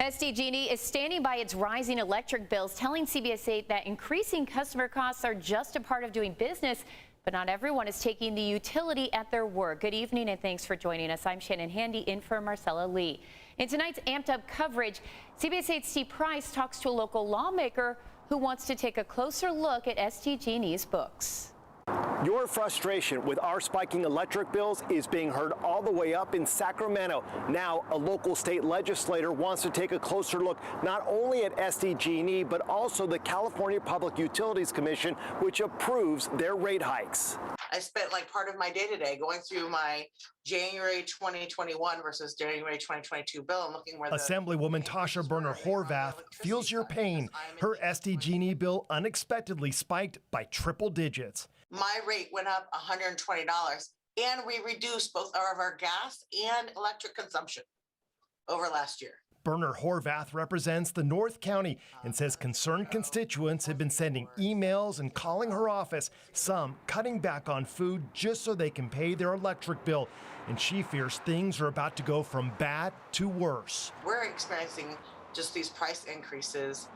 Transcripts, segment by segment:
SDG&E is standing by its rising electric bills, telling CBS 8 that increasing customer costs are just a part of doing business, but not everyone is taking the utility at their word. Good evening and thanks for joining us. I'm Shannon Handy in for Marcella Lee. In tonight's amped up coverage, CBS 8's Steve Price talks to a local lawmaker who wants to take a closer look at SDG&E's books. Your frustration with our spiking electric bills is being heard all the way up in Sacramento. Now, a local state legislator wants to take a closer look not only at SDG&E, but also the California Public Utilities Commission, which approves their rate hikes. I spent like part of my day today going through my January 2021 versus January 2022 bill and looking where Assemblywoman Tasha Boerner Horvath feels your pain. Her SDG&E bill unexpectedly spiked by triple digits. My rate went up $120, and we reduced both of our gas and electric consumption over last year. Boerner Horvath represents the North County and says concerned constituents have been sending emails and calling her office, some cutting back on food just so they can pay their electric bill. And she fears things are about to go from bad to worse. We're experiencing just these price increases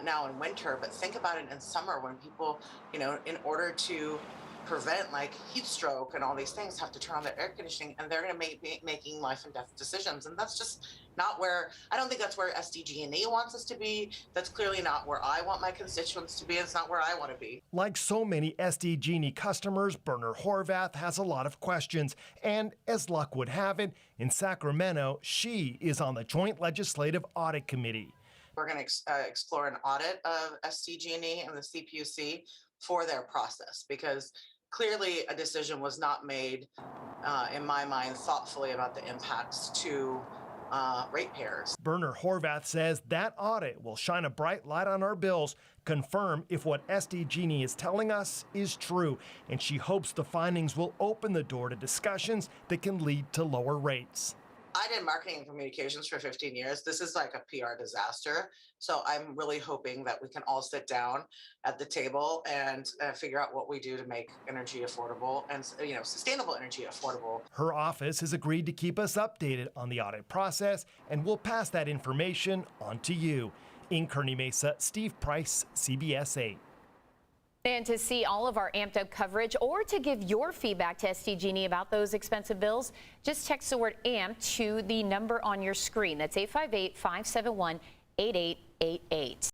now in winter, but think about it in summer when people, in order to prevent like heat stroke and all these things, have to turn on their air conditioning, and they're going to be making life and death decisions. And that's just not where, I don't think that's where SDG&E wants us to be. That's clearly not where I want my constituents to be. It's not where I want to be. Like so many SDG&E customers, Boerner Horvath has a lot of questions. And as luck would have it, in Sacramento, she is on the Joint Legislative Audit Committee. We're going to explore an audit of SDG&E and the CPUC for their process, because clearly a decision was not made, in my mind, thoughtfully about the impacts to ratepayers. Boerner Horvath says that audit will shine a bright light on our bills, confirm if what SDG&E is telling us is true, and she hopes the findings will open the door to discussions that can lead to lower rates. I did marketing and communications for 15 years. This is like a PR disaster. So I'm really hoping that we can all sit down at the table and figure out what we do to make energy affordable and, sustainable energy affordable. Her office has agreed to keep us updated on the audit process, and we'll pass that information on to you. In Kearney Mesa, Steve Price, CBS 8. And to see all of our amped up coverage or to give your feedback to SDG&E about those expensive bills, just text the word AMP to the number on your screen. That's 858-571-8888.